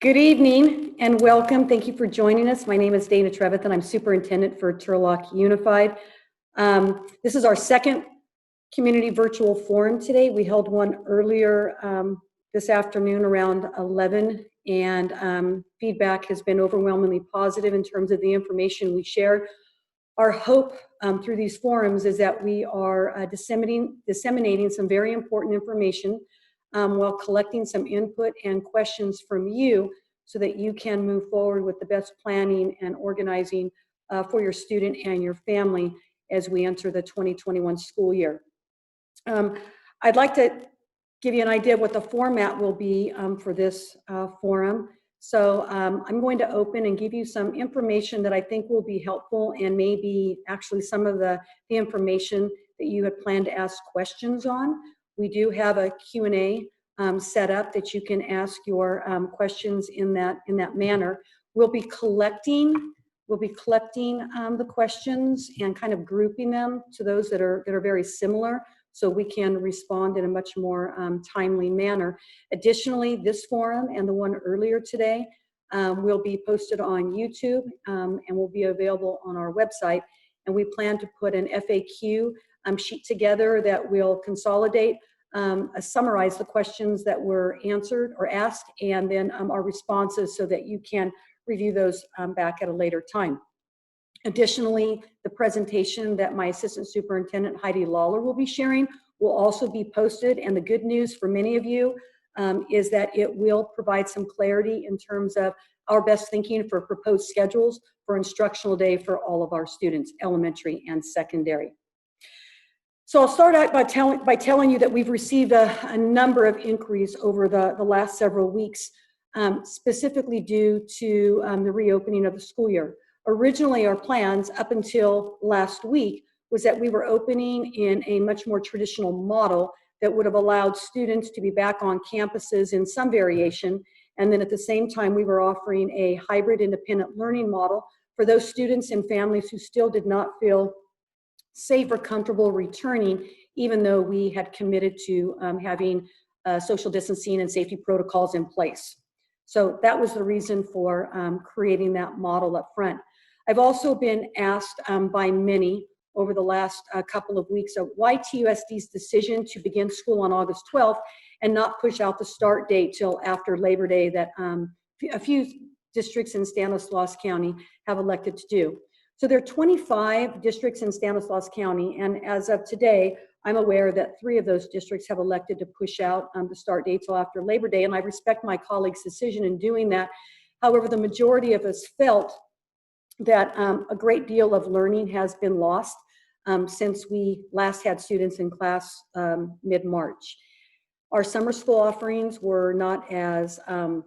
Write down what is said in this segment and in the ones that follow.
Good evening and welcome. Thank you for joining us. My name is Dana Trevitt and I'm Superintendent for Turlock Unified. This is our second community virtual forum today. We held one earlier this afternoon around 11 and feedback has been overwhelmingly positive in terms of the information we shared. Our hope through these forums is that we are disseminating some very important information while collecting some input and questions from you so that you can move forward with the best planning and organizing for your student and your family as we enter the 2021 school year. I'd like to give you an idea of what the format will be for this forum. So I'm going to open and give you some information that I think will be helpful and maybe actually some of the information that you had planned to ask questions on. We do have a Q&A set up that you can ask your questions in that manner. We'll be collecting the questions and kind of grouping them to those that are very similar so we can respond in a much more timely manner. Additionally, this forum and the one earlier today will be posted on YouTube and will be available on our website. And we plan to put an FAQ sheet together that will consolidate, summarize the questions that were answered or asked, and then our responses so that you can review those back at a later time. Additionally, the presentation that my Assistant Superintendent Heidi Lawler will be sharing will also be posted, and the good news for many of you is that it will provide some clarity in terms of our best thinking for proposed schedules for instructional day for all of our students, elementary and secondary. So I'll start out by telling you that we've received a number of inquiries over the last several weeks, specifically due to the reopening of the school year. Originally, our plans up until last week was that we were opening in a much more traditional model that would have allowed students to be back on campuses in some variation. And then at the same time, we were offering a hybrid independent learning model for those students and families who still did not feel safe or comfortable returning, even though we had committed to having social distancing and safety protocols in place. So that was the reason for creating that model up front. I've also been asked by many over the last couple of weeks of why TUSD's decision to begin school on August 12th and not push out the start date till after Labor Day that a few districts in Stanislaus County have elected to do. So there are 25 districts in Stanislaus County, and as of today, I'm aware that 3 of those districts have elected to push out the start date till after Labor Day, and I respect my colleagues' decision in doing that. However, the majority of us felt that a great deal of learning has been lost since we last had students in class mid-March. Our summer school offerings were not as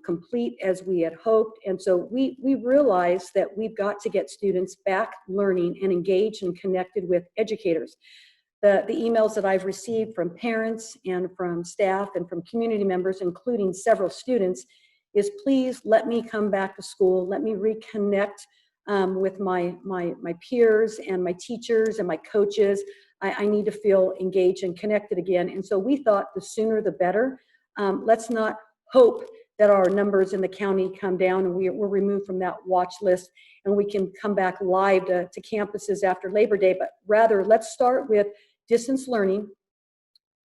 complete as we had hoped, and so we realized that we've got to get students back learning and engaged and connected with educators. The emails that I've received from parents and from staff and from community members, including several students, is please let me come back to school, let me reconnect with my peers and my teachers and my coaches. I need to feel engaged and connected again. And so we thought the sooner the better. Let's not hope that our numbers in the county come down and we're removed from that watch list and we can come back live to campuses after Labor Day, but rather let's start with distance learning,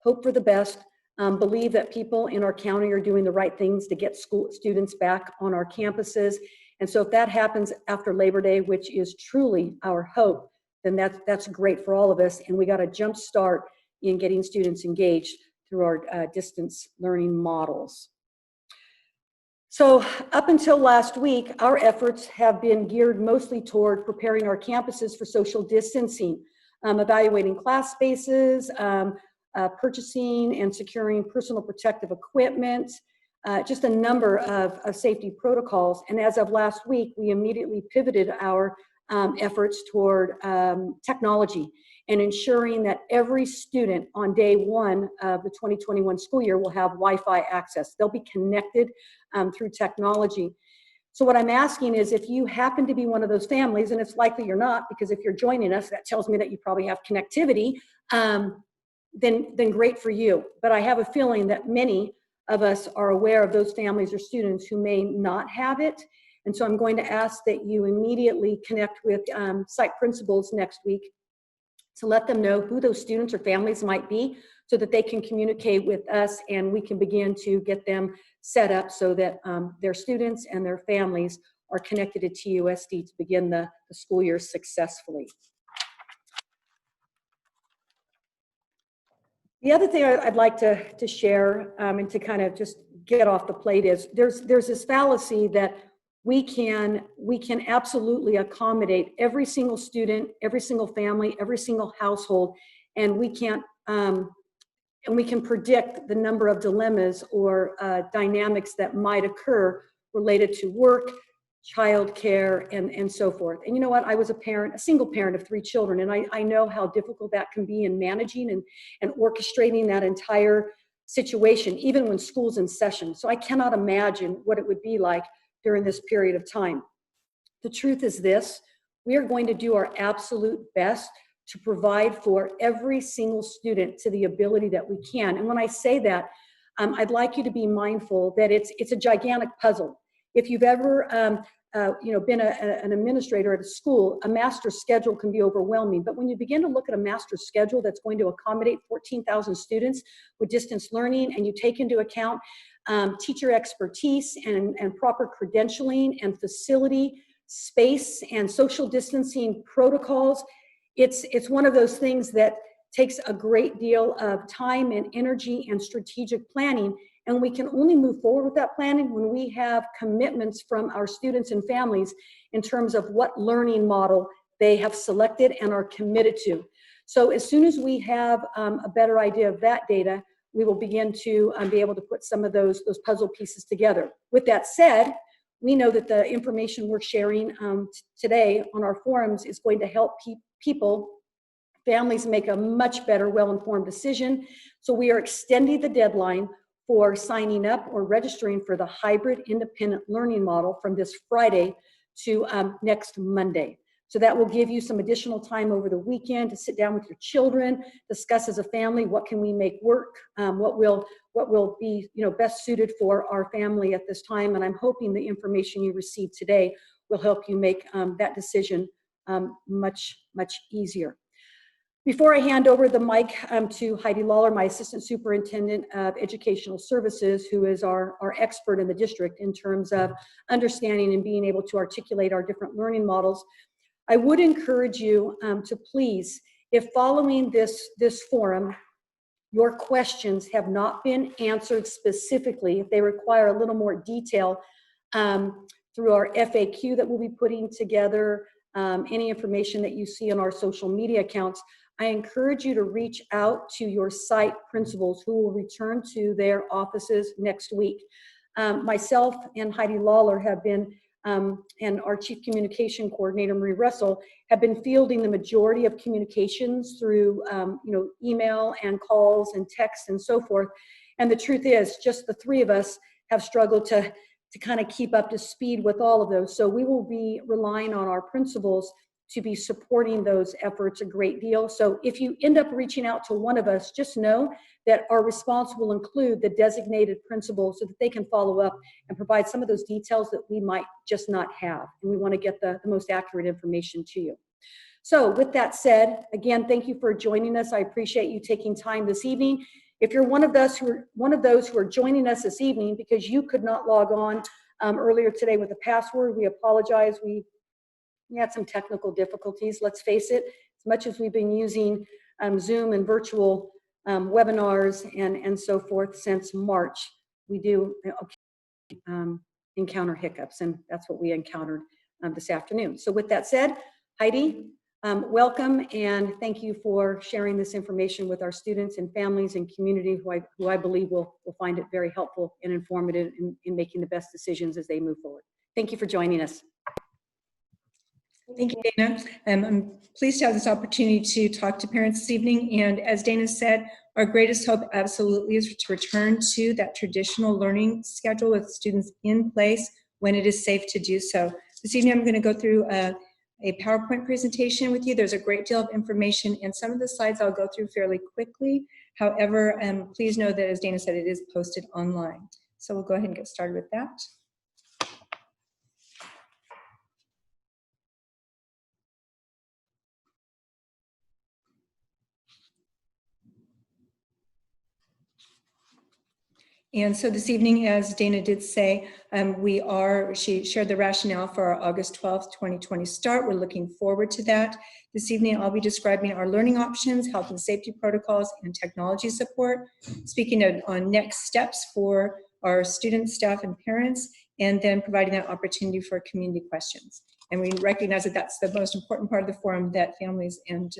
hope for the best, believe that people in our county are doing the right things to get school students back on our campuses. And so if that happens after Labor Day, which is truly our hope, then that's great for all of us. And we got a jump start in getting students engaged through our distance learning models. So up until last week, our efforts have been geared mostly toward preparing our campuses for social distancing, evaluating class spaces, purchasing and securing personal protective equipment, just a number of safety protocols. And as of last week, we immediately pivoted our efforts toward technology and ensuring that every student on day 1 of the 2021 school year will have Wi-Fi access. They'll be connected through technology. So what I'm asking is if you happen to be one of those families, and it's likely you're not, because if you're joining us, that tells me that you probably have connectivity, then great for you. But I have a feeling that many of us are aware of those families or students who may not have it. And so I'm going to ask that you immediately connect with site principals next week to let them know who those students or families might be so that they can communicate with us and we can begin to get them set up so that their students and their families are connected to TUSD to begin the school year successfully. The other thing I'd like to share and to kind of just get off the plate is there's this fallacy that we can absolutely accommodate every single student, every single family, every single household, and we can predict the number of dilemmas or dynamics that might occur related to work, childcare, and so forth. And you know what? I was a single parent of 3 children, and I know how difficult that can be in managing and orchestrating that entire situation, even when school's in session. So I cannot imagine what it would be like during this period of time. The truth is this: we are going to do our absolute best to provide for every single student to the ability that we can. And when I say that, I'd like you to be mindful that it's a gigantic puzzle. If you've ever been an administrator at a school, a master schedule can be overwhelming. But when you begin to look at a master schedule that's going to accommodate 14,000 students with distance learning, and you take into account teacher expertise and proper credentialing and facility, space and social distancing protocols, it's one of those things that takes a great deal of time and energy and strategic planning. And we can only move forward with that planning when we have commitments from our students and families in terms of what learning model they have selected and are committed to. So as soon as we have a better idea of that data, we will begin to be able to put some of those puzzle pieces together. With that said, we know that the information we're sharing today on our forums is going to help families make a much better, well-informed decision. So we are extending the deadline for signing up or registering for the hybrid independent learning model from this Friday to next Monday. So that will give you some additional time over the weekend to sit down with your children, discuss as a family what can we make work, what will be best suited for our family at this time. And I'm hoping the information you receive today will help you make that decision much easier. Before I hand over the mic to Heidi Lawler, my Assistant Superintendent of Educational Services, who is our expert in the district in terms of understanding and being able to articulate our different learning models, I would encourage you to please, if following this forum, your questions have not been answered specifically, if they require a little more detail through our FAQ that we'll be putting together, any information that you see on our social media accounts, I encourage you to reach out to your site principals who will return to their offices next week. Myself and Heidi Lawler have been, and our Chief Communication Coordinator, Marie Russell, have been fielding the majority of communications through email and calls and texts and so forth. And the truth is, just the 3 of us have struggled to kind of keep up to speed with all of those. So we will be relying on our principals to be supporting those efforts a great deal. So if you end up reaching out to one of us, just know that our response will include the designated principal so that they can follow up and provide some of those details that we might just not have. And we want to get the most accurate information to you. So with that said, again, thank you for joining us. I appreciate you taking time this evening. If you're one of those who are joining us this evening because you could not log on earlier today with a password, we apologize. We had some technical difficulties, let's face it. As much as we've been using Zoom and virtual webinars and so forth since March, we do encounter hiccups, and that's what we encountered this afternoon. So with that said, Heidi, welcome, and thank you for sharing this information with our students and families and community who I believe will find it very helpful and informative in making the best decisions as they move forward. Thank you for joining us. Thank you, Dana. I'm pleased to have this opportunity to talk to parents this evening. And as Dana said, our greatest hope absolutely is to return to that traditional learning schedule with students in place when it is safe to do so. This evening, I'm going to go through a PowerPoint presentation with you. There's a great deal of information, and some of the slides I'll go through fairly quickly. However, please know that, as Dana said, it is posted online. So we'll go ahead and get started with that. And so this evening, as Dana did say, she shared the rationale for our August 12th, 2020 start. We're looking forward to that. This evening, I'll be describing our learning options, health and safety protocols, and technology support, speaking on next steps for our students, staff, and parents, and then providing that opportunity for community questions. And we recognize that that's the most important part of the forum that families and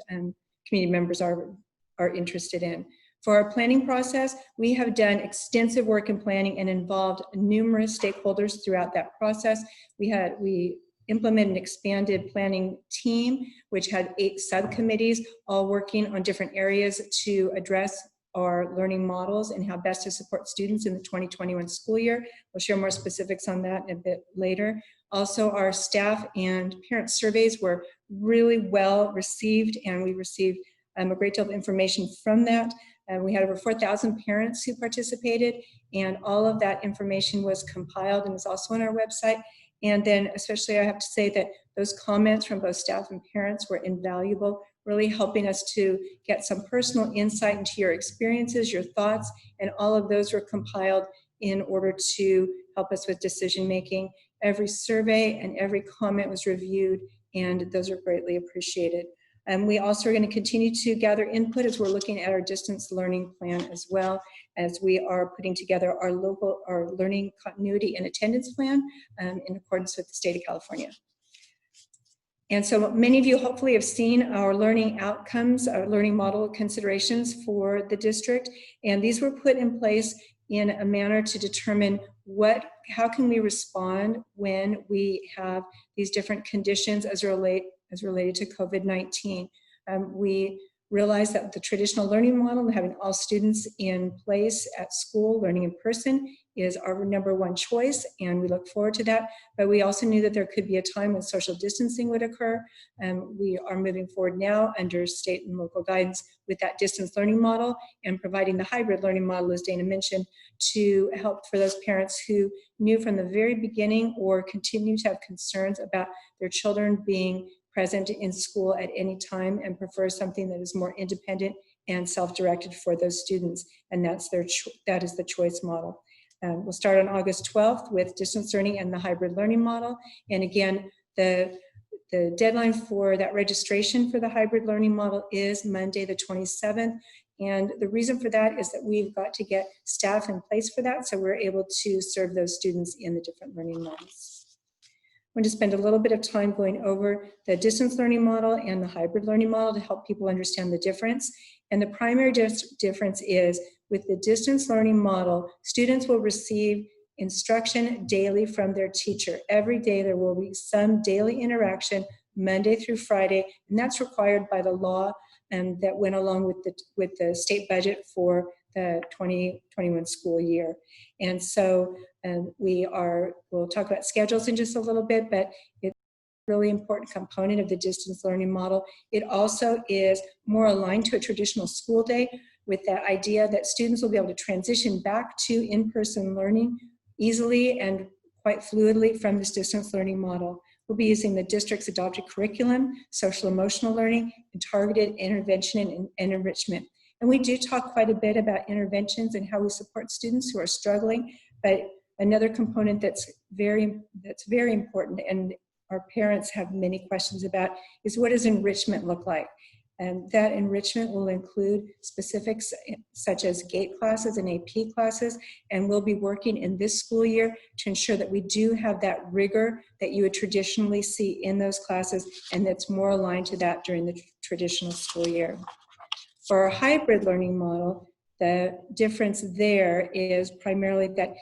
community members are interested in. For our planning process, we have done extensive work in planning and involved numerous stakeholders throughout that process. We implemented an expanded planning team, which had 8 subcommittees, all working on different areas to address our learning models and how best to support students in the 2021 school year. We'll share more specifics on that a bit later. Also, our staff and parent surveys were really well received, and we received a great deal of information from that. We had over 4,000 parents who participated, and all of that information was compiled and is also on our website. And then especially I have to say that those comments from both staff and parents were invaluable, really helping us to get some personal insight into your experiences, your thoughts, and all of those were compiled in order to help us with decision making. Every survey and every comment was reviewed, and those are greatly appreciated. And we also are going to continue to gather input as we're looking at our distance learning plan, as well as we are putting together our learning continuity and attendance plan in accordance with the state of California. And so many of you hopefully have seen our learning outcomes, our learning model considerations for the district. And these were put in place in a manner to determine how can we respond when we have these different conditions as related to COVID-19. We realize that the traditional learning model, having all students in place at school, learning in person, is our #1 choice, and we look forward to that. But we also knew that there could be a time when social distancing would occur. We are moving forward now under state and local guidance with that distance learning model and providing the hybrid learning model, as Dana mentioned, to help for those parents who knew from the very beginning or continue to have concerns about their children being present in school at any time and prefer something that is more independent and self-directed for those students. And that is the choice model. We'll start on August 12th with distance learning and the hybrid learning model. And again, the deadline for that registration for the hybrid learning model is Monday the 27th. And the reason for that is that we've got to get staff in place for that, so we're able to serve those students in the different learning models. I'm going to spend a little bit of time going over the distance learning model and the hybrid learning model to help people understand the difference. And the primary difference is with the distance learning model, students will receive instruction daily from their teacher. Every day there will be some daily interaction, Monday through Friday, and that's required by the law and that went along with the state budget for the 2021 school year. And so we'll talk about schedules in just a little bit, but it's a really important component of the distance learning model. It also is more aligned to a traditional school day, with that idea that students will be able to transition back to in-person learning easily and quite fluidly from this distance learning model. We'll be using the district's adopted curriculum, social emotional learning, and targeted intervention and enrichment. And we do talk quite a bit about interventions and how we support students who are struggling, but another component that's very important and our parents have many questions about is what does enrichment look like? And that enrichment will include specifics such as GATE classes and AP classes, and we'll be working in this school year to ensure that we do have that rigor that you would traditionally see in those classes, and that's more aligned to that during the traditional school year. For our hybrid learning model, the difference there is primarily that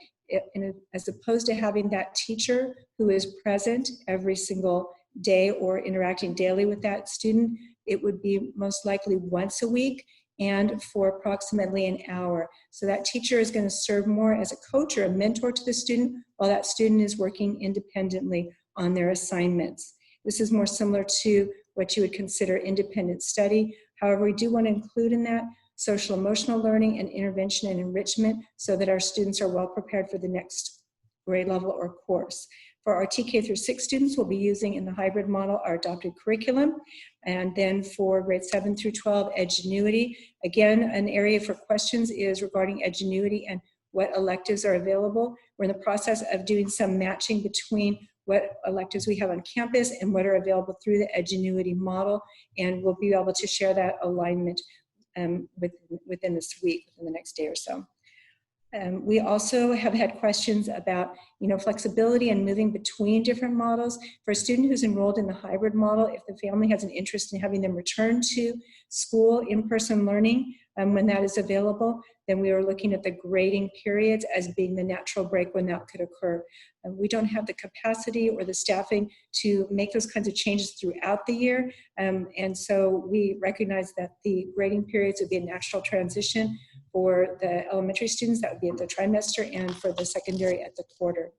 as opposed to having that teacher who is present every single day or interacting daily with that student, it would be most likely once a week and for approximately an hour. So that teacher is going to serve more as a coach or a mentor to the student while that student is working independently on their assignments. This is more similar to what you would consider independent study. However, we do want to include in that social emotional learning, and intervention and enrichment so that our students are well prepared for the next grade level or course. For our TK through 6 students, we'll be using in the hybrid model our adopted curriculum. And then for grade 7 through 12, Edgenuity. Again, an area for questions is regarding Edgenuity and what electives are available. We're in the process of doing some matching between what electives we have on campus and what are available through the Edgenuity model. And we'll be able to share that alignment within this week, within the next day or so. We also have had questions about, flexibility and moving between different models. For a student who's enrolled in the hybrid model, if the family has an interest in having them return to school in-person learning when that is available, then we are looking at the grading periods as being the natural break when that could occur. We don't have the capacity or the staffing to make those kinds of changes throughout the year. And so we recognize that the grading periods would be a natural transition. For the elementary students, that would be at the trimester, and for the secondary at the quarter.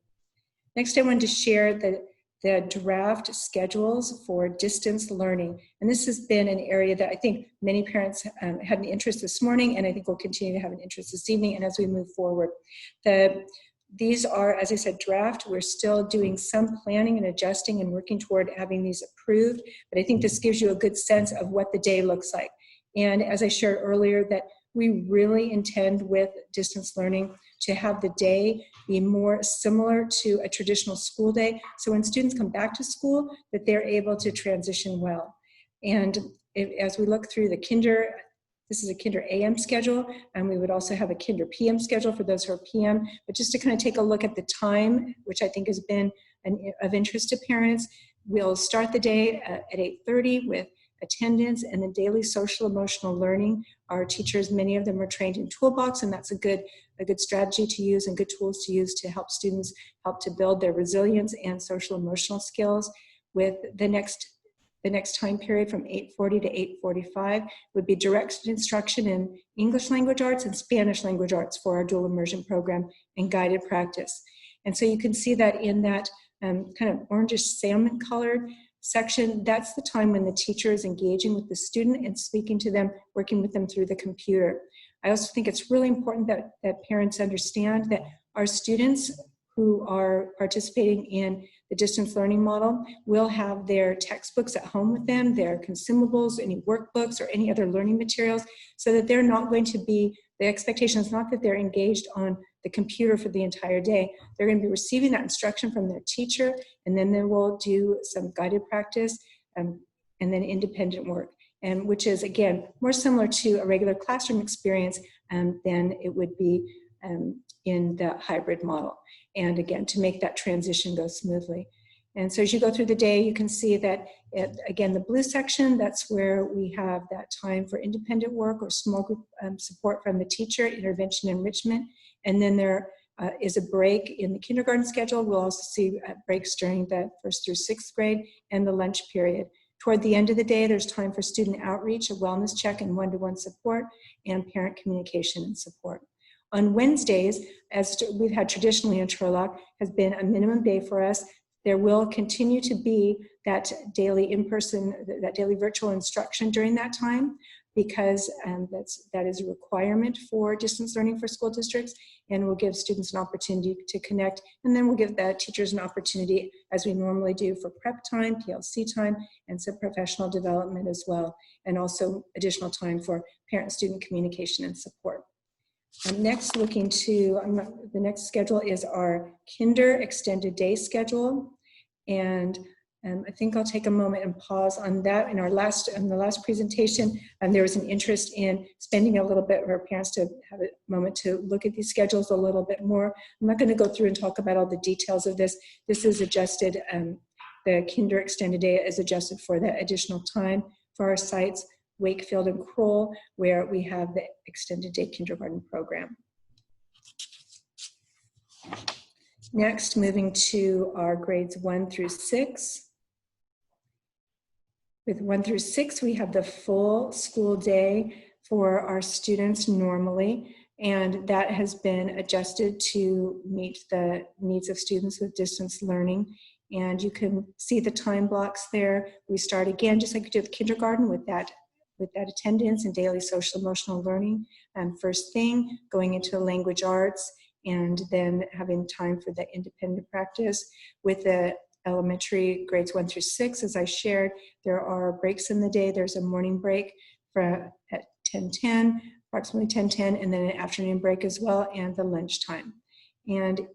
Next, I wanted to share the draft schedules for distance learning. And this has been an area that I think many parents had an interest this morning, and I think will continue to have an interest this evening and as we move forward. These are, as I said, draft. We're still doing some planning and adjusting and working toward having these approved, but I think this gives you a good sense of what the day looks like. And as I shared earlier, that we really intend with distance learning to have the day be more similar to a traditional school day. So when students come back to school, that they're able to transition well. And as we look through the kinder, this is a kinder AM schedule, and we would also have a kinder PM schedule for those who are PM. But just to kind of take a look at the time, which I think has been of interest to parents, we'll start the day at 8:30 with attendance and the daily social emotional learning. Our teachers, many of them are trained in Toolbox, and that's a good strategy to use and good tools to use to help students help to build their resilience and social emotional skills. With the next time period from 8:40 to 8:45 would be direct instruction in English language arts and Spanish language arts for our dual immersion program and guided practice. And so you can see that in that kind of orangish salmon colored section, that's the time when the teacher is engaging with the student and speaking to them, working with them through the computer. I also think it's really important that parents understand that our students who are participating in the distance learning model will have their textbooks at home with them, their consumables, any workbooks, or any other learning materials, so that they're not going to be, the expectation is not that they're engaged on the computer for the entire day. They're going to be receiving that instruction from their teacher, and then they will do some guided practice and then independent work, and which is, again, more similar to a regular classroom experience than it would be in the hybrid model. And again, to make that transition go smoothly. And so as you go through the day, you can see that, again, the blue section, that's where we have that time for independent work or small group support from the teacher, intervention, enrichment. And then there is a break in the kindergarten schedule. We'll also see breaks during the 1st through 6th grade and the lunch period. Toward the end of the day, there's time for student outreach, a wellness check, and one-to-one support, and parent communication and support. On Wednesdays, as we've had traditionally in Turlock, has been a minimum day for us. There will continue to be that daily in-person, that daily virtual instruction during that time, because that is a requirement for distance learning for school districts, and will give students an opportunity to connect, and then we'll give the teachers an opportunity, as we normally do, for prep time, PLC time, and some professional development as well, and also additional time for parent-student communication and support. Next, looking to, the next schedule is our kinder extended day schedule. And I think I'll take a moment and pause on that. In the last presentation, there was an interest in spending a little bit, for parents to have a moment to look at these schedules a little bit more. I'm not going to go through and talk about all the details of this. This is adjusted, the kinder extended day is adjusted for the additional time for our sites, Wakefield and Kroll, where we have the extended day kindergarten program. Next, moving to our grades 1 through 6. With 1 through 6, we have the full school day for our students normally, and that has been adjusted to meet the needs of students with distance learning. And you can see the time blocks there. We start again, just like we did with kindergarten, with that with that attendance and daily social emotional learning. First thing, going into language arts, and then having time for the independent practice. With the elementary grades 1 through 6, as I shared, there are breaks in the day. There's a morning break at 10:10, approximately 10:10, and then an afternoon break as well, and the lunchtime. And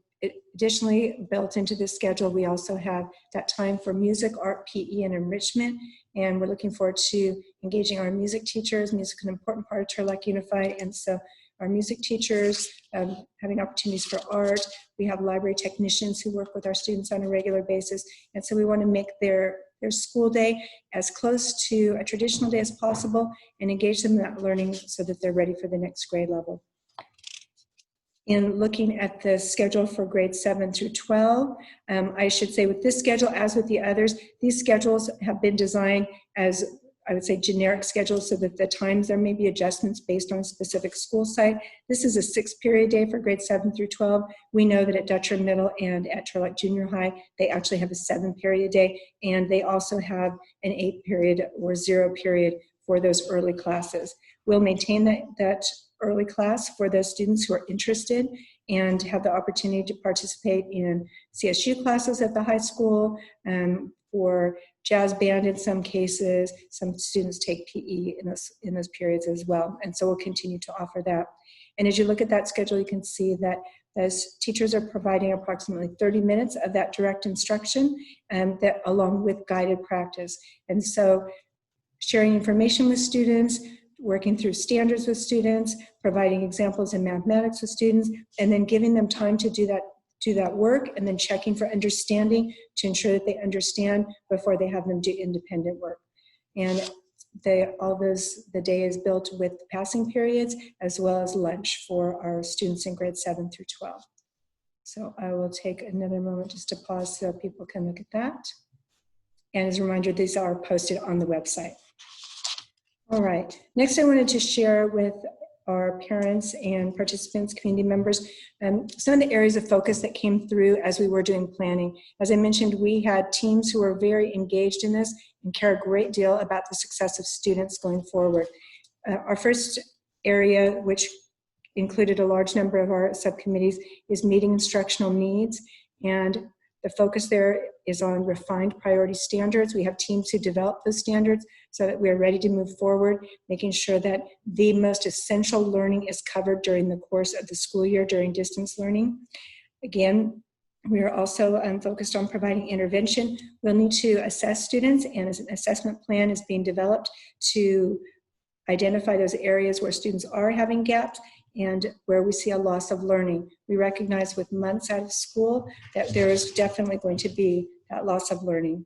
additionally, built into this schedule, we also have that time for music, art, PE, and enrichment. And we're looking forward to engaging our music teachers. Music is an important part of Turlock Unified, and so our music teachers, having opportunities for art. We have library technicians who work with our students on a regular basis. And so we want to make their school day as close to a traditional day as possible and engage them in that learning so that they're ready for the next grade level. In looking at the schedule for grades 7 through 12, I should say with this schedule, as with the others, these schedules have been designed as, I would say, generic schedules, so that the times there may be adjustments based on a specific school site. This is a 6-period day for grades 7 through 12. We know that at Dutcher Middle and at Turlock Junior High, they actually have a 7-period day, and they also have an 8-period or 0 period for those early classes. We'll maintain that early class for those students who are interested and have the opportunity to participate in CSU classes at the high school, or jazz band in some cases. Some students take PE in those periods as well. And so we'll continue to offer that. And as you look at that schedule, you can see that as teachers are providing approximately 30 minutes of that direct instruction, that along with guided practice. And so sharing information with students, working through standards with students, providing examples in mathematics with students, and then giving them time to do that work, and then checking for understanding to ensure that they understand before they have them do independent work. And the day is built with passing periods as well as lunch for our students in grades 7 through 12. So I will take another moment just to pause so people can look at that. And as a reminder, these are posted on the website. All right, next I wanted to share with our parents and participants, community members, some of the areas of focus that came through as we were doing planning. As I mentioned, we had teams who were very engaged in this and care a great deal about the success of students going forward. Our first area, which included a large number of our subcommittees, is meeting instructional needs, and the focus there is on refined priority standards. We have teams who develop those standards so that we are ready to move forward, making sure that the most essential learning is covered during the course of the school year during distance learning. Again, we are also focused on providing intervention. We'll need to assess students, and as an assessment plan is being developed to identify those areas where students are having gaps and where we see a loss of learning. We recognize with months out of school that there is definitely going to be that loss of learning.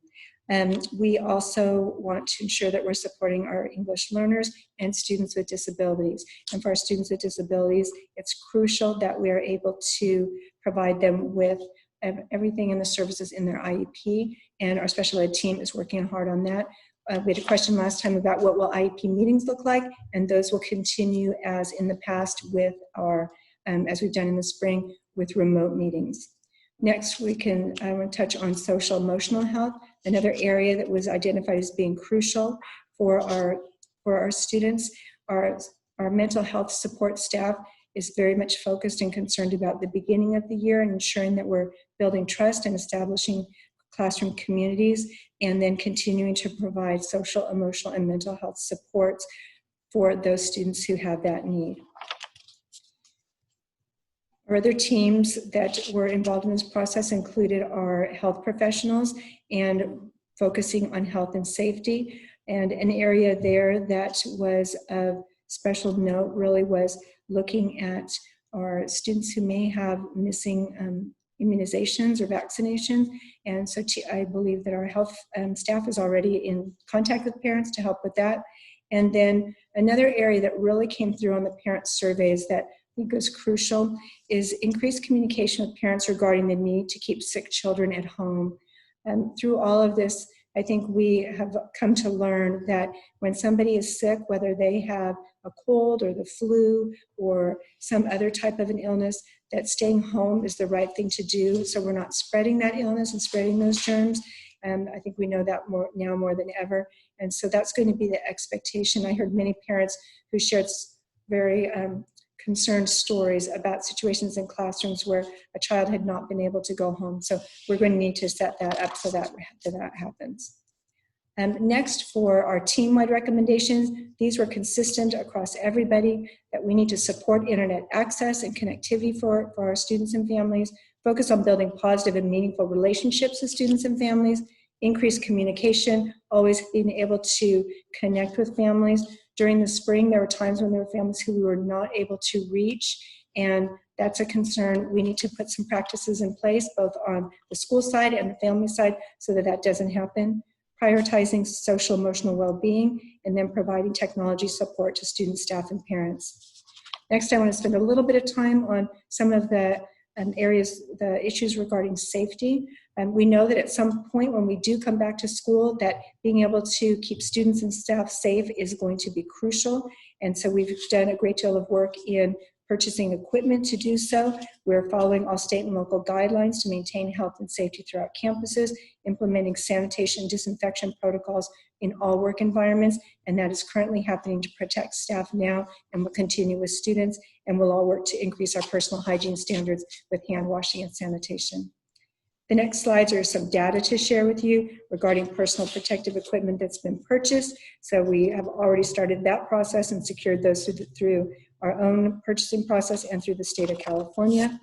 And we also want to ensure that we're supporting our English learners and students with disabilities. And for our students with disabilities, it's crucial that we are able to provide them with everything in the services in their IEP, and our special ed team is working hard on that. We had a question last time about what will IEP meetings look like, and those will continue as in the past with our, as we've done in the spring, with remote meetings. Next, I want to touch on social emotional health, another area that was identified as being crucial for our students. Our mental health support staff is very much focused and concerned about the beginning of the year and ensuring that we're building trust and establishing classroom communities, and then continuing to provide social, emotional, and mental health supports for those students who have that need. Our other teams that were involved in this process included our health professionals and focusing on health and safety. And an area there that was of special note really was looking at our students who may have missing immunizations or vaccinations. And so I believe that our health staff is already in contact with parents to help with that. And then another area that really came through on the parent surveys that I think is crucial is increased communication with parents regarding the need to keep sick children at home. Through all of this, I think we have come to learn that when somebody is sick, whether they have a cold or the flu or some other type of an illness, that staying home is the right thing to do, so we're not spreading that illness and spreading those germs. I think we know that more than ever. And so that's going to be the expectation. I heard many parents who shared very concerned stories about situations in classrooms where a child had not been able to go home. So we're going to need to set that up so that happens. Next, for our team-wide recommendations, these were consistent across everybody, that we need to support internet access and connectivity for our students and families, focus on building positive and meaningful relationships with students and families, increase communication, always being able to connect with families. During the spring, there were times when there were families who we were not able to reach, and that's a concern. We need to put some practices in place, both on the school side and the family side, so that that doesn't happen. Prioritizing social emotional well-being, and then providing technology support to students, staff, and parents. Next, I want to spend a little bit of time on some of the the issues regarding safety. We know that at some point when we do come back to school, that being able to keep students and staff safe is going to be crucial. And so we've done a great deal of work in purchasing equipment to do so. We're following all state and local guidelines to maintain health and safety throughout campuses, implementing sanitation and disinfection protocols in all work environments, and that is currently happening to protect staff now and will continue with students, and we'll all work to increase our personal hygiene standards with hand washing and sanitation. The next slides are some data to share with you regarding personal protective equipment that's been purchased. So we have already started that process and secured those through our own purchasing process and through the state of California.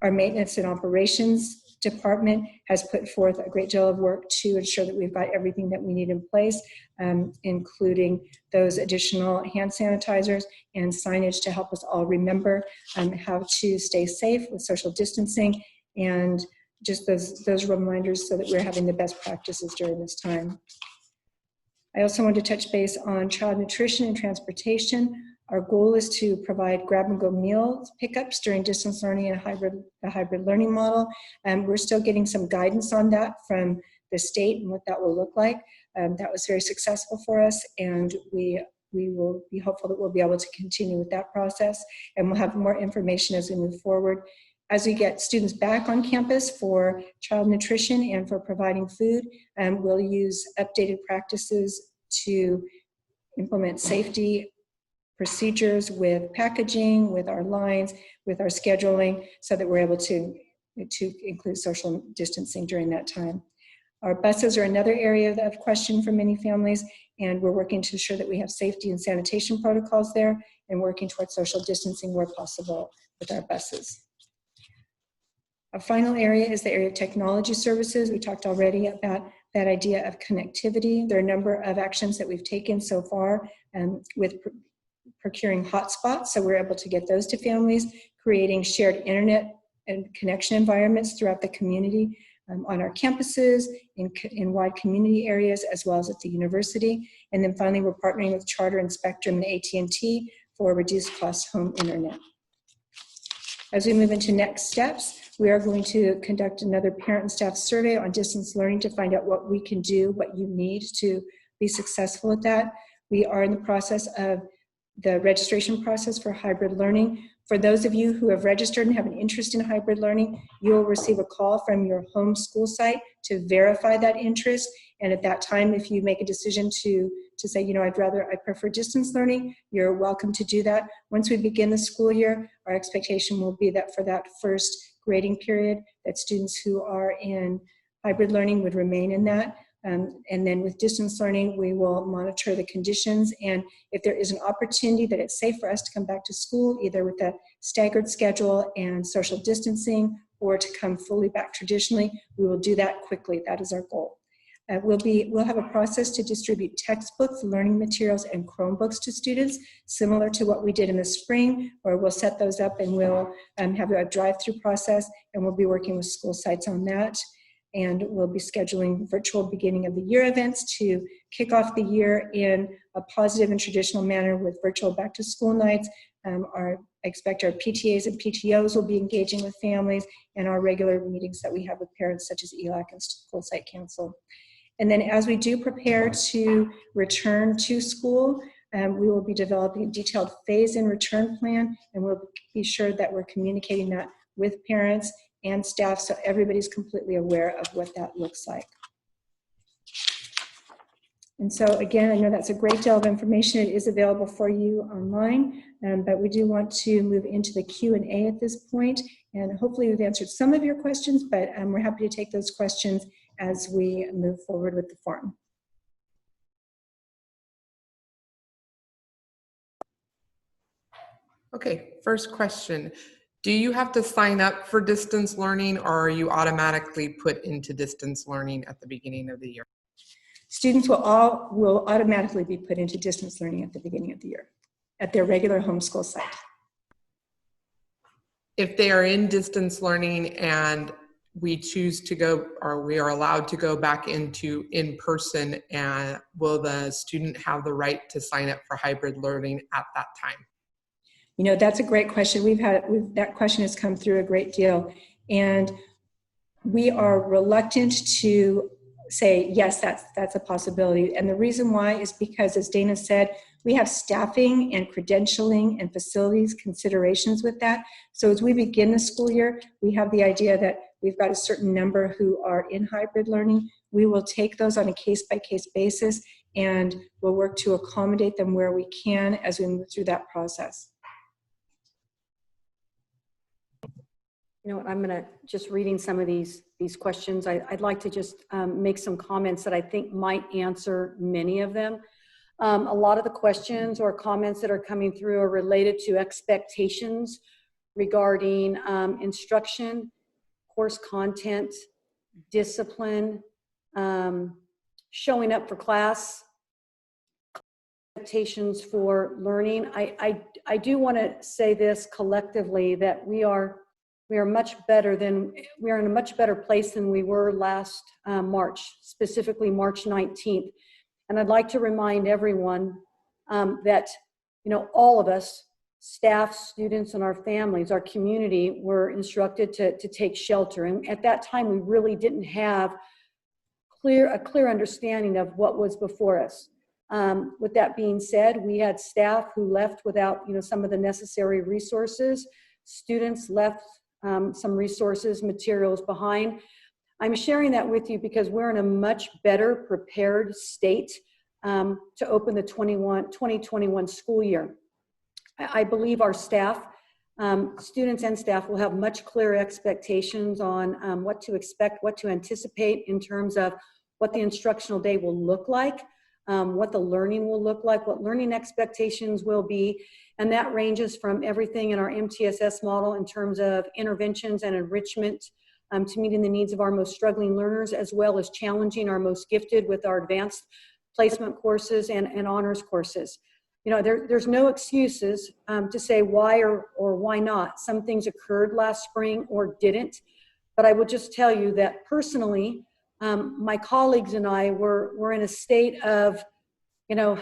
Our maintenance and operations department has put forth a great deal of work to ensure that we've got everything that we need in place, including those additional hand sanitizers and signage to help us all remember how to stay safe with social distancing, and just those reminders so that we're having the best practices during this time. I also want to touch base on child nutrition and transportation. Our goal is to provide grab-and-go meal pickups during distance learning and the hybrid learning model. We're still getting some guidance on that from the state and what that will look like. That was very successful for us, and we will be hopeful that we'll be able to continue with that process, and we'll have more information as we move forward. As we get students back on campus for child nutrition and for providing food, we'll use updated practices to implement safety procedures with packaging, with our lines, with our scheduling, so that we're able to include social distancing during that time. Our buses are another area of question for many families, and we're working to ensure that we have safety and sanitation protocols there, and working towards social distancing where possible with our buses. A final area is the area of technology services. We talked already about that idea of connectivity. There are a number of actions that we've taken so far with procuring hotspots, so we're able to get those to families, creating shared internet and connection environments throughout the community, on our campuses, in wide community areas, as well as at the university. And then finally, we're partnering with Charter and Spectrum and AT&T for reduced cost home internet. As we move into next steps, we are going to conduct another parent and staff survey on distance learning to find out what we can do, what you need to be successful at that. We are in the process of the registration process for hybrid learning. For those of you who have registered and have an interest in hybrid learning, you will receive a call from your home school site to verify that interest. And at that time, if you make a decision to say, you know, I prefer distance learning, you're welcome to do that. Once we begin the school year, our expectation will be that for that first grading period, that students who are in hybrid learning would remain in that. And then with distance learning, we will monitor the conditions, and if there is an opportunity that it's safe for us to come back to school, either with a staggered schedule and social distancing, or to come fully back traditionally, we will do that quickly. That is our goal. We'll have a process to distribute textbooks, learning materials, and Chromebooks to students, similar to what we did in the spring, where we'll set those up and we'll have a drive-through process, and we'll be working with school sites on that. And we'll be scheduling virtual beginning of the year events to kick off the year in a positive and traditional manner with virtual back to school nights. I expect our PTAs and PTOs will be engaging with families, and our regular meetings that we have with parents such as ELAC and school site council. And then as we do prepare to return to school, we will be developing a detailed phase-in return plan, and we'll be sure that we're communicating that with parents and staff so everybody's completely aware of what that looks like. And so again, I know that's a great deal of information. It is available for you online, but we do want to move into the Q&A at this point. And hopefully we've answered some of your questions, but we're happy to take those questions as we move forward with the form. Okay, first question. Do you have to sign up for distance learning, or are you automatically put into distance learning at the beginning of the year? Students will automatically be put into distance learning at the beginning of the year at their regular homeschool site. If they are in distance learning and we choose to go, or we are allowed to go back into in-person, and will the student have the right to sign up for hybrid learning at that time? You know, that's a great question. That question has come through a great deal, and we are reluctant to say, yes, that's a possibility. And the reason why is because, as Dana said, we have staffing and credentialing and facilities considerations with that. So as we begin the school year, we have the idea that we've got a certain number who are in hybrid learning. We will take those on a case-by-case basis, and we'll work to accommodate them where we can as we move through that process. You know what, I'm going to just reading some of these questions. I'd like to just make some comments that I think might answer many of them. A lot of the questions or comments that are coming through are related to expectations regarding instruction, course content, discipline, showing up for class, expectations for learning. I do want to say this collectively, that we are in a much better place than we were last March, specifically March 19th. And I'd like to remind everyone that, you know, all of us, staff, students, and our families, our community, were instructed to take shelter. And at that time, we really didn't have a clear understanding of what was before us. With that being said, we had staff who left without, you know, some of the necessary resources. Students left some resources, materials behind. I'm sharing that with you because we're in a much better prepared state to open the 2021 school year. I believe our staff, students and staff, will have much clearer expectations on what to expect, what to anticipate in terms of what the instructional day will look like, what the learning will look like, what learning expectations will be. And that ranges from everything in our MTSS model in terms of interventions and enrichment to meeting the needs of our most struggling learners, as well as challenging our most gifted with our advanced placement courses and honors courses. You know, there's no excuses to say why or why not. Some things occurred last spring or didn't. But I would just tell you that personally, my colleagues and I were in a state of, you know,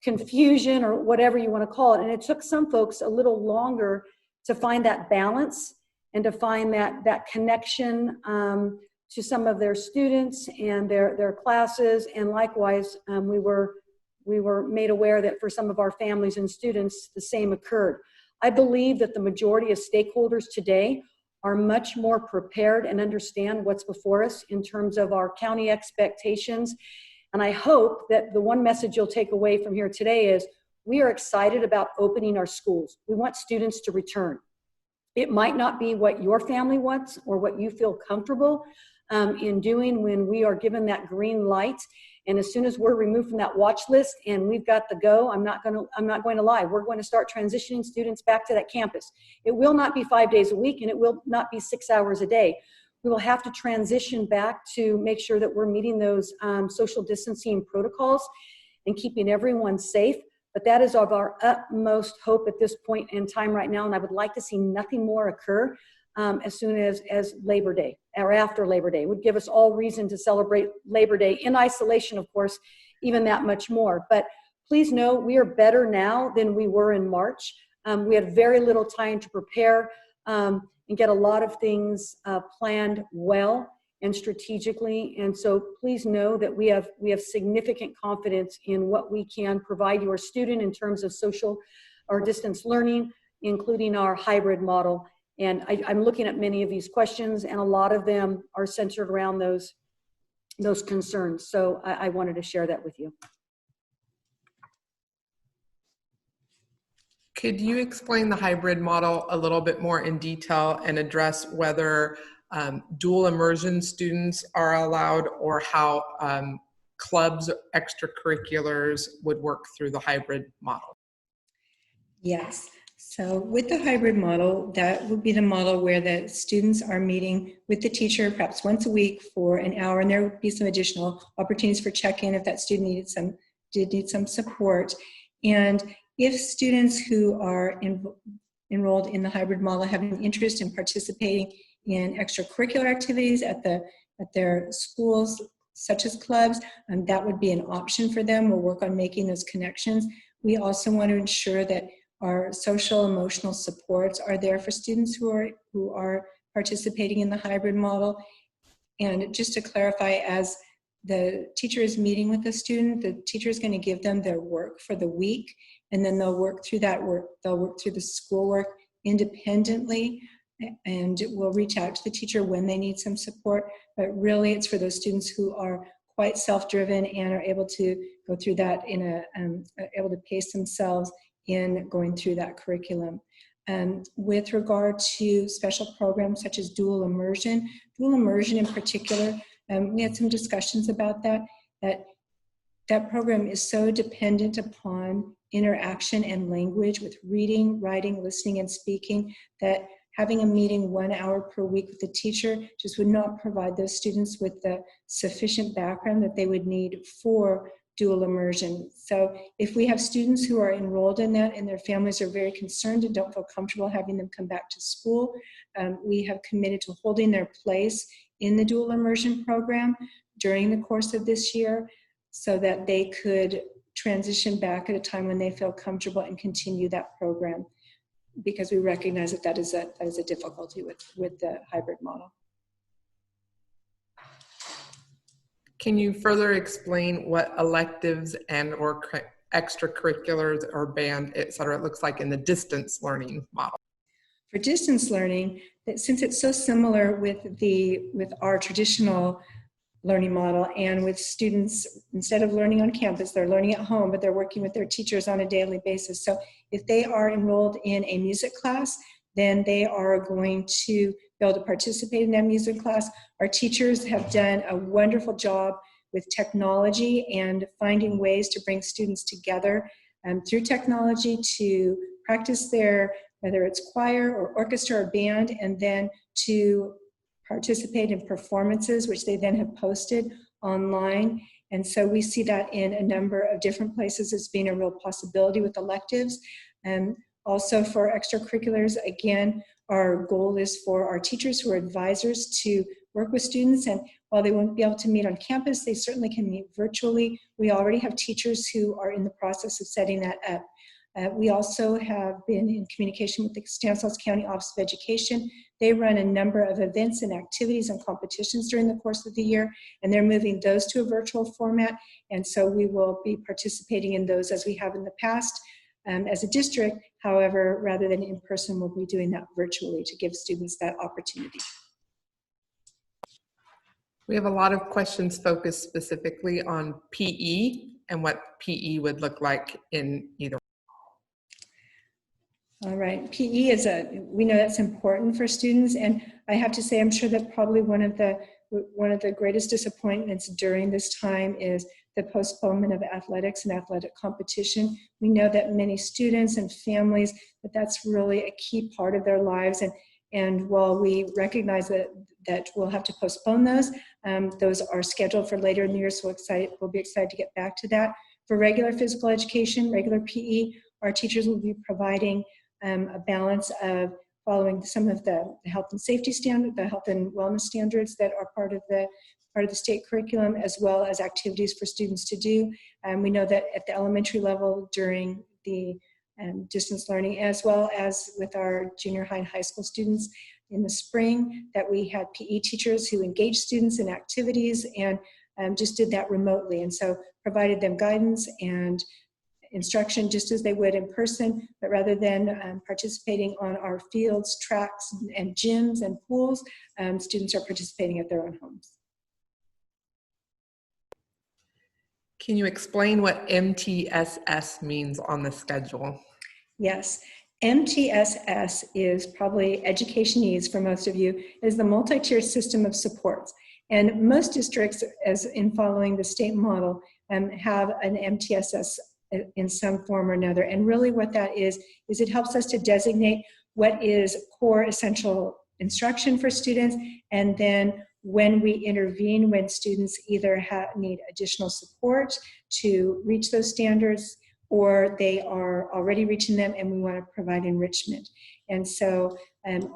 confusion or whatever you want to call it. And it took some folks a little longer to find that balance and to find that connection to some of their students and their classes. And likewise, we were made aware that for some of our families and students, the same occurred. I believe that the majority of stakeholders today are much more prepared and understand what's before us in terms of our county expectations. And I hope that the one message you'll take away from here today is we are excited about opening our schools. We want students to return. It might not be what your family wants or what you feel comfortable in doing when we are given that green light. And as soon as we're removed from that watch list and we've got the go, I'm not going to lie, we're going to start transitioning students back to that campus. It will not be 5 days a week, and it will not be 6 hours a day. We will have to transition back to make sure that we're meeting those social distancing protocols and keeping everyone safe. But that is of our utmost hope at this point in time right now. And I would like to see nothing more occur as soon as Labor Day or after Labor Day. It would give us all reason to celebrate Labor Day in isolation, of course, even that much more. But please know we are better now than we were in March. We had very little time to prepare and get a lot of things planned well and strategically. And so please know that we have significant confidence in what we can provide your student in terms of social or distance learning, including our hybrid model. And I'm looking at many of these questions, and a lot of them are centered around those those concerns. So I wanted to share that with you. Could you explain the hybrid model a little bit more in detail and address whether dual immersion students are allowed, or how clubs, extracurriculars would work through the hybrid model? Yes. So with the hybrid model, that would be the model where the students are meeting with the teacher perhaps once a week for an hour, and there would be some additional opportunities for check-in if that student did need some support. And if students who are enrolled in the hybrid model have an interest in participating in extracurricular activities at their schools, such as clubs, that would be an option for them. We'll work on making those connections. We also want to ensure that our social emotional supports are there for students who are participating in the hybrid model. And just to clarify, as the teacher is meeting with the student, the teacher is going to give them their work for the week, and then they'll work through that work. They'll work through the schoolwork independently, and we'll reach out to the teacher when they need some support. But really, it's for those students who are quite self-driven and are able to go through that able to pace themselves in going through that curriculum. With regard to special programs such as dual immersion in particular, we had some discussions about that program is so dependent upon interaction and language with reading, writing, listening, and speaking, that having a meeting 1 hour per week with the teacher just would not provide those students with the sufficient background that they would need for dual immersion. So if we have students who are enrolled in that and their families are very concerned and don't feel comfortable having them come back to school, we have committed to holding their place in the dual immersion program during the course of this year, so that they could transition back at a time when they feel comfortable and continue that program, because we recognize that that is a difficulty with the hybrid model. Can you further explain what electives and or extracurriculars or band, et cetera, it looks like in the distance learning model? For distance learning, since it's so similar with our traditional learning model, and with students, instead of learning on campus, they're learning at home, but they're working with their teachers on a daily basis. So if they are enrolled in a music class, then they are going to be able to participate in that music class. Our teachers have done a wonderful job with technology and finding ways to bring students together through technology to practice their, whether it's choir or orchestra or band, and then to participate in performances, which they then have posted online. And so we see that in a number of different places as being a real possibility with electives. And also for extracurriculars, again, our goal is for our teachers who are advisors to work with students. And while they won't be able to meet on campus, they certainly can meet virtually. We already have teachers who are in the process of setting that up. We also have been in communication with the Stanislaus County Office of Education. They run a number of events and activities and competitions during the course of the year, and they're moving those to a virtual format. And so we will be participating in those as we have in the past as a district. However, rather than in person, we'll be doing that virtually to give students that opportunity. We have a lot of questions focused specifically on PE and what PE would look like in either. All right, PE we know that's important for students, and I have to say, I'm sure that probably one of the greatest disappointments during this time is the postponement of athletics and athletic competition. We know that many students and families, that's really a key part of their lives, and while we recognize that we'll have to postpone those are scheduled for later in the year, so we'll be excited to get back to that. For regular physical education, regular PE, our teachers will be providing a balance of following some of the health and safety standard, the health and wellness standards that are part of the state curriculum, as well as activities for students to do. We know that at the elementary level during the distance learning, as well as with our junior high and high school students in the spring, that we had PE teachers who engaged students in activities and just did that remotely. And so provided them guidance and instruction just as they would in person, but rather than participating on our fields, tracks, and gyms and pools, students are participating at their own homes. Can you explain what MTSS means on the schedule? Yes. MTSS is probably education needs for most of you, is the multi-tier system of supports. And most districts, as in following the state model, have an MTSS in some form or another. And really what that is it helps us to designate what is core essential instruction for students, and then when we intervene, when students either need additional support to reach those standards, or they are already reaching them and we want to provide enrichment. And so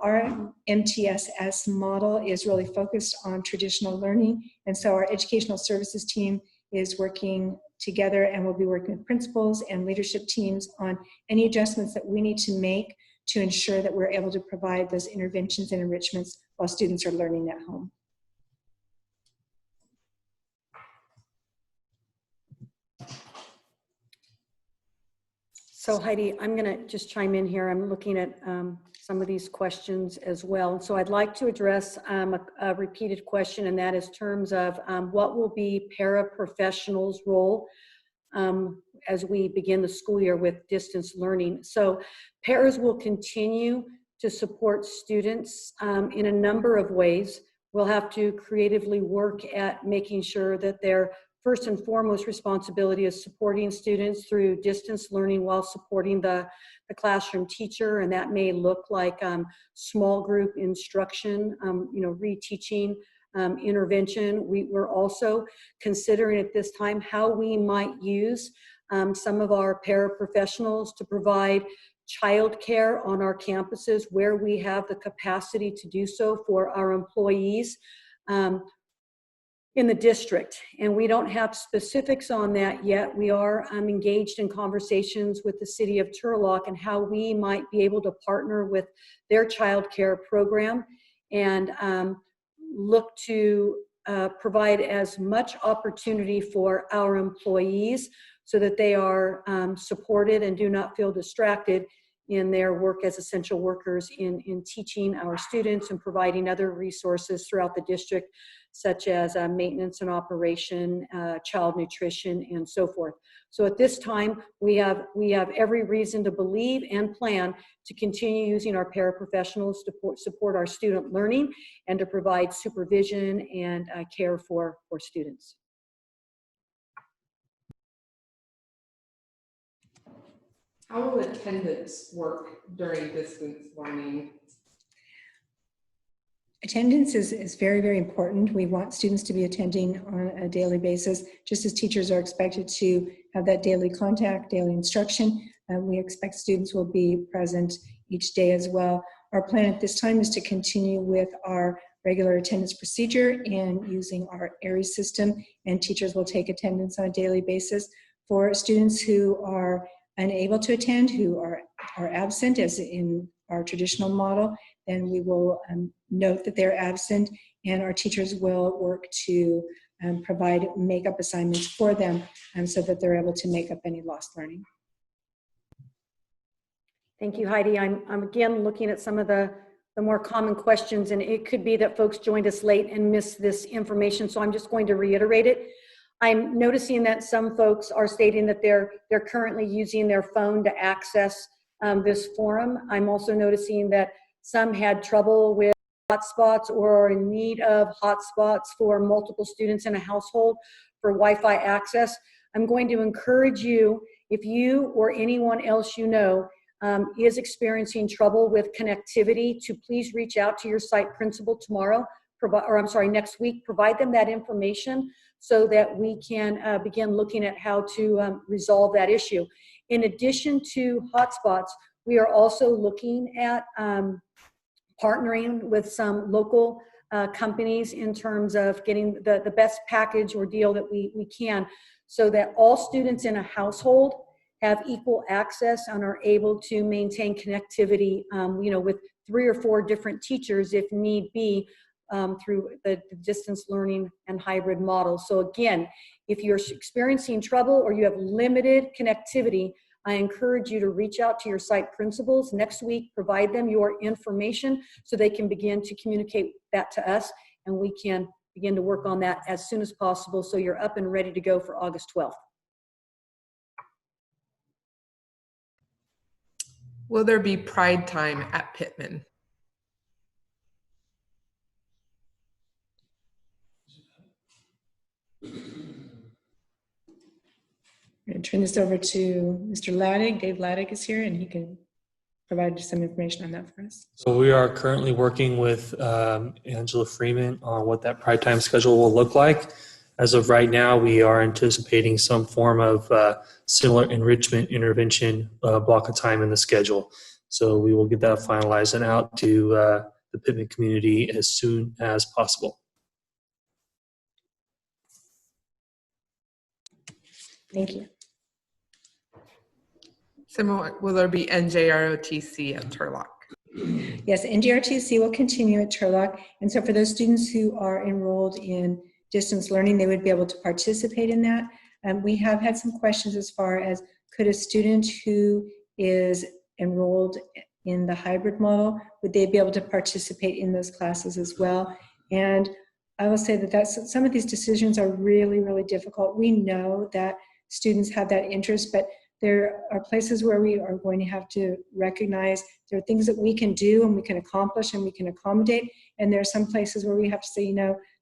our MTSS model is really focused on traditional learning. And so our educational services team is working together, and we'll be working with principals and leadership teams on any adjustments that we need to make to ensure that we're able to provide those interventions and enrichments while students are learning at home. So Heidi, I'm going to just chime in here. I'm looking at some of these questions as well. So I'd like to address a repeated question, and that is terms of what will be paraprofessionals' role as we begin the school year with distance learning. So paras will continue to support students in a number of ways. We'll have to creatively work at making sure that their first and foremost responsibility is supporting students through distance learning while supporting the classroom teacher, and that may look like small group instruction, reteaching, intervention. We're also considering at this time how we might use some of our paraprofessionals to provide childcare on our campuses where we have the capacity to do so for our employees in the district. And we don't have specifics on that yet. We are engaged in conversations with the city of Turlock and how we might be able to partner with their childcare program and look to provide as much opportunity for our employees so that they are supported and do not feel distracted in their work as essential workers in teaching our students and providing other resources throughout the district, such as maintenance and operation, child nutrition, and so forth. So at this time, we have every reason to believe and plan to continue using our paraprofessionals to support our student learning and to provide supervision and care for students. How will attendance work during distance learning? Attendance is very, very important. We want students to be attending on a daily basis, just as teachers are expected to have that daily contact, daily instruction. We expect students will be present each day as well. Our plan at this time is to continue with our regular attendance procedure and using our ARIES system, and teachers will take attendance on a daily basis. For students who are unable to attend, who are absent, as in our traditional model, then we will note that they're absent, and our teachers will work to provide make-up assignments for them so that they're able to make up any lost learning. Thank you, Heidi. I'm again looking at some of the more common questions, and it could be that folks joined us late and missed this information, so I'm just going to reiterate it. I'm noticing that some folks are stating that they're currently using their phone to access this forum. I'm also noticing that some had trouble with hotspots or are in need of hotspots for multiple students in a household for Wi-Fi access. I'm going to encourage you, if you or anyone else you know is experiencing trouble with connectivity, to please reach out to your site principal tomorrow, next week. Provide them that information so that we can begin looking at how to resolve that issue. In addition to hotspots, we are also looking at partnering with some local companies in terms of getting the best package or deal that we can, so that all students in a household have equal access and are able to maintain connectivity, with 3 or 4 different teachers if need be, through the distance learning and hybrid model. So again, if you're experiencing trouble or you have limited connectivity, I encourage you to reach out to your site principals next week, provide them your information so they can begin to communicate that to us, and we can begin to work on that as soon as possible so you're up and ready to go for August 12th. Will there be Pride Time at Pitman? I'm going to turn this over to Mr. Laddick. Dave Laddick is here, and he can provide some information on that for us. So we are currently working with Angela Freeman on what that Pride Time schedule will look like. As of right now, we are anticipating some form of similar enrichment intervention block of time in the schedule. So we will get that finalized and out to the Pitman community as soon as possible. Thank you. Similar, will there be NJRTC at Turlock? Yes, NJRTC will continue at Turlock. And so for those students who are enrolled in distance learning, they would be able to participate in that. We have had some questions as far as, could a student who is enrolled in the hybrid model, would they be able to participate in those classes as well? And I will say that some of these decisions are really, really difficult. We know that students have that interest, but there are places where we are going to have to recognize there are things that we can do and we can accomplish and we can accommodate. And there are some places where we have to say,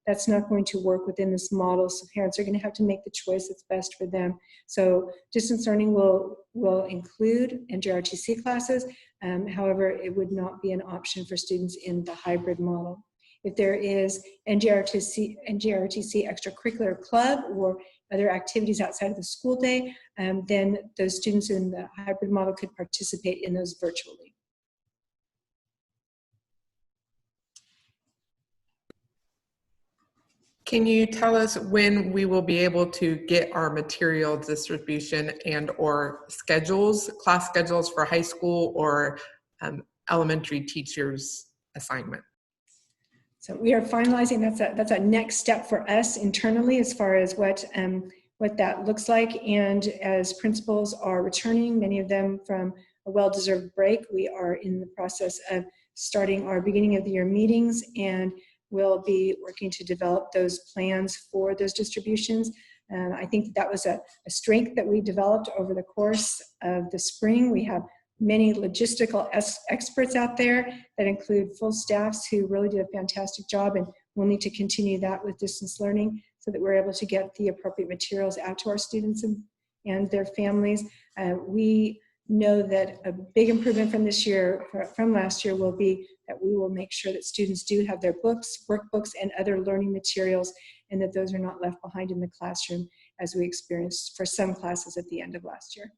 that's not going to work within this model. So parents are going to have to make the choice that's best for them. So distance learning will include NJRTC classes. However, it would not be an option for students in the hybrid model. If there is NJRTC extracurricular club or other activities outside of the school day, then those students in the hybrid model could participate in those virtually. Can you tell us when we will be able to get our material distribution and or schedules, class schedules for high school or elementary teachers' assignment? So we are finalizing, that's a next step for us internally as far as what that looks like. And as principals are returning, many of them from a well-deserved break, we are in the process of starting our beginning of the year meetings, and we'll be working to develop those plans for those distributions. I think that was a strength that we developed over the course of the spring. We have many logistical experts out there that include full staffs who really did a fantastic job, and we'll need to continue that with distance learning so that we're able to get the appropriate materials out to our students and their families. We know that a big improvement from last year will be that we will make sure that students do have their books, workbooks, and other learning materials, and that those are not left behind in the classroom as we experienced for some classes at the end of last year.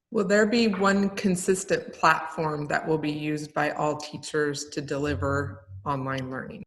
Will there be one consistent platform that will be used by all teachers to deliver online learning?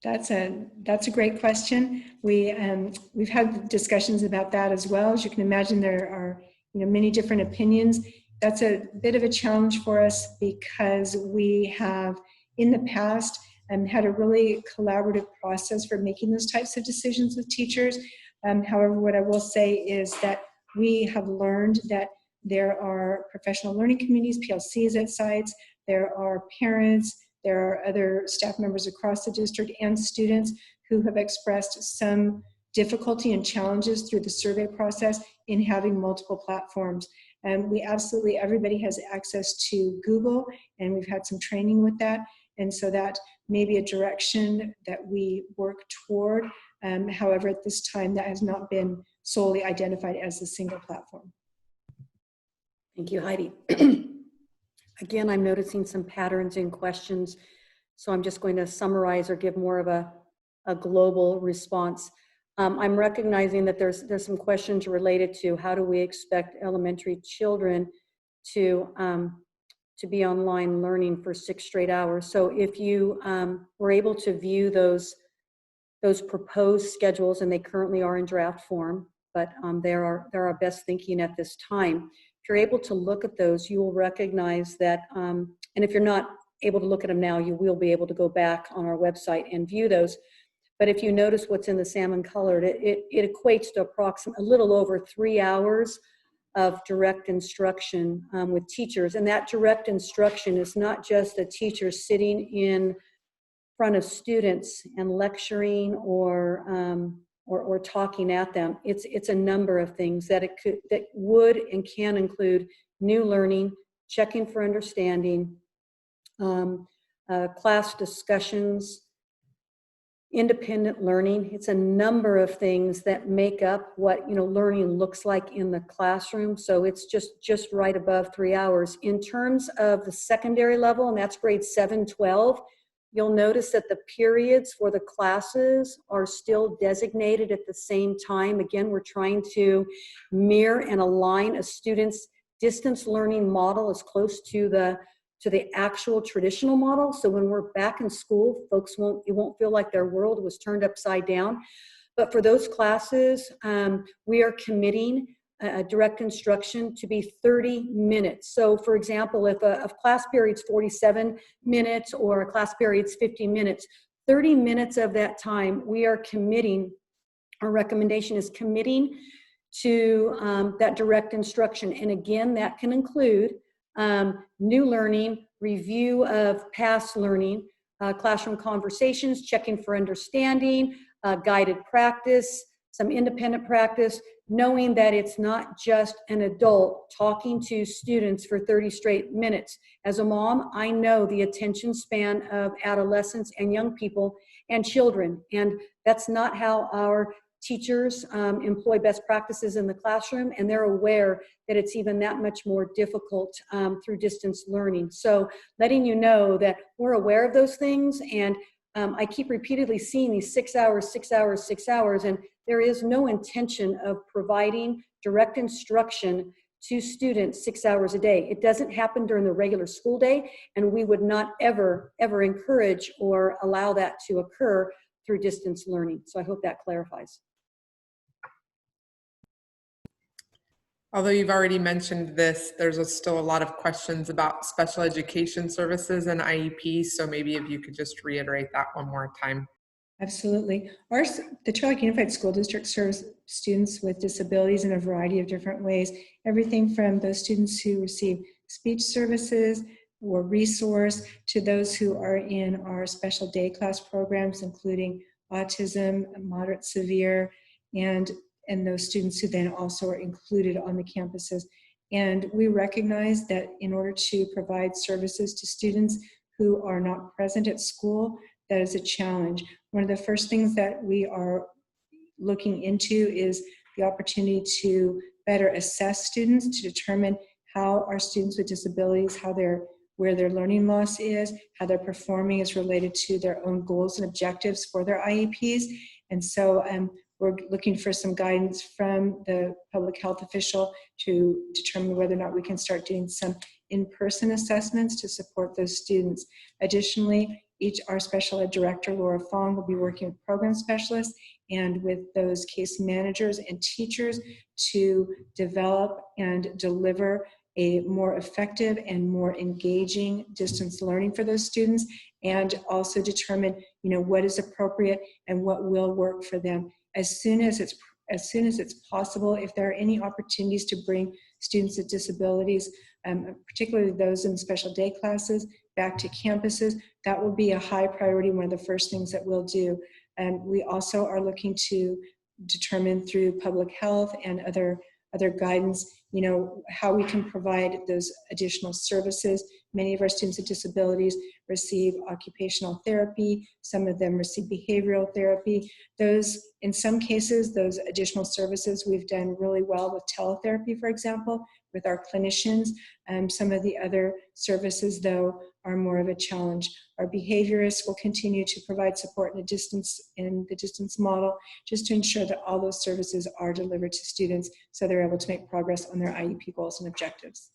That's a great question. We've had discussions about that as well. As you can imagine, there are many different opinions. That's a bit of a challenge for us because we have in the past had a really collaborative process for making those types of decisions with teachers. However, what I will say is that we have learned that there are professional learning communities, PLCs at sites, there are parents, there are other staff members across the district and students who have expressed some difficulty and challenges through the survey process in having multiple platforms. And everybody has access to Google, and we've had some training with that. And so that may be a direction that we work toward. However, at this time, that has not been solely identified as a single platform. Thank you, Heidi. Again, I'm noticing some patterns in questions, so I'm just going to summarize or give more of a global response. I'm recognizing that there's some questions related to how do we expect elementary children to be online learning for 6 straight hours. So if you were able to view those proposed schedules, and they currently are in draft form, but they're our best thinking at this time. If you're able to look at those, you will recognize that, and if you're not able to look at them now, you will be able to go back on our website and view those. But if you notice what's in the salmon colored, it equates to approximately a little over 3 hours of direct instruction with teachers. And that direct instruction is not just a teacher sitting in front of students and lecturing or talking at them. It's a number of things that would and can include new learning, checking for understanding, class discussions, independent learning. It's a number of things that make up what learning looks like in the classroom. So it's just right above 3 hours. In terms of the secondary level, and that's grades 7, 12, you'll notice that the periods for the classes are still designated at the same time. Again, we're trying to mirror and align a student's distance learning model as close to the actual traditional model. So when we're back in school, folks won't feel like their world was turned upside down. But for those classes, we are committing direct instruction to be 30 minutes. So for example, if a class period's 47 minutes or a class period's 50 minutes, 30 minutes of that time, we are committing, our recommendation is committing to that direct instruction. And again, that can include new learning, review of past learning, classroom conversations, checking for understanding, guided practice, some independent practice, knowing that it's not just an adult talking to students for 30 straight minutes. As a mom, I know the attention span of adolescents and young people and children, and that's not how our teachers employ best practices in the classroom, and they're aware that it's even that much more difficult through distance learning. So letting you know that we're aware of those things, and I keep repeatedly seeing these 6 hours, 6 hours, 6 hours, and there is no intention of providing direct instruction to students 6 hours a day. It doesn't happen during the regular school day, and we would not ever encourage or allow that to occur through distance learning. So I hope that clarifies. Although you've already mentioned this, there's still a lot of questions about special education services and IEPs. So maybe if you could just reiterate that one more time. Absolutely. The Turlock Unified School District serves students with disabilities in a variety of different ways. Everything from those students who receive speech services or resource to those who are in our special day class programs, including autism, moderate, severe, and those students who then also are included on the campuses. And we recognize that in order to provide services to students who are not present at school, that is a challenge. One of the first things that we are looking into is the opportunity to better assess students to determine how our students with disabilities, where their learning loss is, how they're performing is related to their own goals and objectives for their IEPs. And so we're looking for some guidance from the public health official to determine whether or not we can start doing some in-person assessments to support those students. Additionally, our special ed director, Laura Fong, will be working with program specialists and with those case managers and teachers to develop and deliver a more effective and more engaging distance learning for those students, and also determine, what is appropriate and what will work for them. As soon as it's possible, if there are any opportunities to bring students with disabilities, particularly those in special day classes, back to campuses, that will be a high priority, one of the first things that we'll do. And we also are looking to determine through public health and other guidance, how we can provide those additional services. Many of our students with disabilities receive occupational therapy. Some of them receive behavioral therapy. In some cases, those additional services, we've done really well with teletherapy, for example, with our clinicians. Some of the other services, though, are more of a challenge. Our behaviorists will continue to provide support in the distance model, just to ensure that all those services are delivered to students so they're able to make progress on their IEP goals and objectives.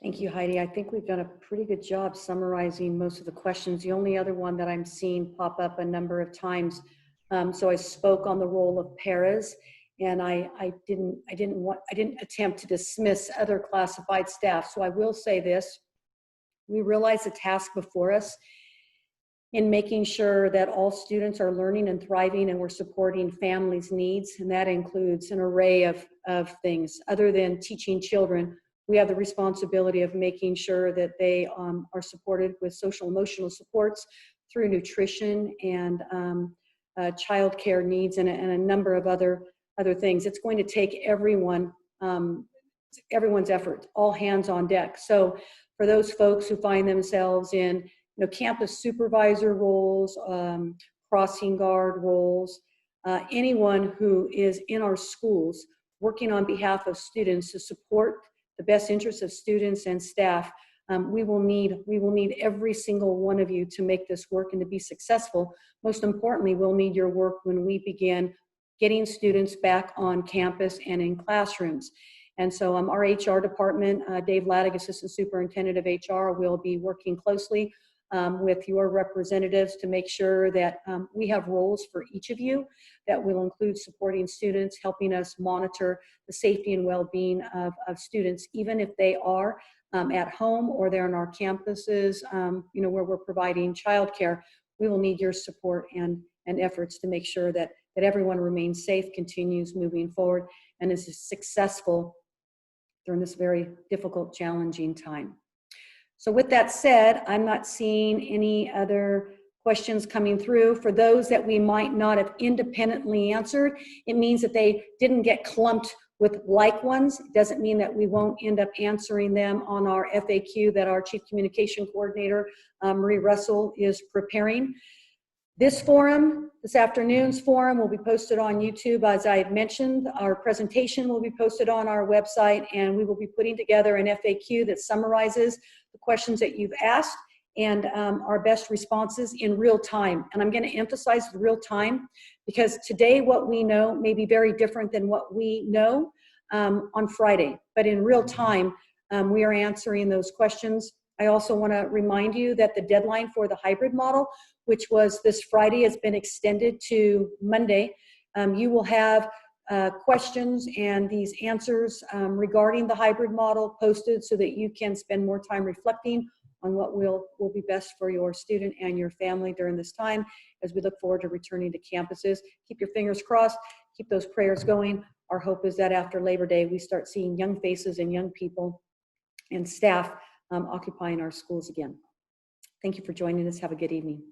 Thank you, Heidi. I think we've done a pretty good job summarizing most of the questions. The only other one that I'm seeing pop up a number of times, so I spoke on the role of paras, and I didn't attempt to dismiss other classified staff. So I will say this: we realize the task before us, in making sure that all students are learning and thriving, and we're supporting families' needs, and that includes an array of things. Other than teaching children, we have the responsibility of making sure that they are supported with social emotional supports through nutrition and child care needs and a number of other things. It's going to take everyone's effort, all hands on deck. So for those folks who find themselves in campus supervisor roles, crossing guard roles, anyone who is in our schools working on behalf of students to support the best interests of students and staff, we will need every single one of you to make this work and to be successful. Most importantly, we'll need your work when we begin getting students back on campus and in classrooms. And so our HR department, Dave Laddick, Assistant Superintendent of HR, will be working closely with your representatives to make sure that we have roles for each of you that will include supporting students, helping us monitor the safety and well-being of students, even if they are at home or they're on our campuses, where we're providing childcare. We will need your support and efforts to make sure that everyone remains safe, continues moving forward, and is successful during this very difficult, challenging time. So with that said, I'm not seeing any other questions coming through. For those that we might not have independently answered, it means that they didn't get clumped with like ones. It doesn't mean that we won't end up answering them on our FAQ that our Chief Communication Coordinator, Marie Russell, is preparing. This forum, this afternoon's forum, will be posted on YouTube. As I had mentioned, our presentation will be posted on our website, and we will be putting together an FAQ that summarizes the questions that you've asked and our best responses in real time. And I'm going to emphasize the real time because today what we know may be very different than what we know on Friday. But in real time, we are answering those questions. I also want to remind you that the deadline for the hybrid model, which was this Friday, has been extended to Monday. You will have questions and these answers regarding the hybrid model posted so that you can spend more time reflecting on what will be best for your student and your family during this time as we look forward to returning to campuses. Keep your fingers crossed, keep those prayers going. Our hope is that after Labor Day, we start seeing young faces and young people and staff occupying our schools again. Thank you for joining us. Have a good evening.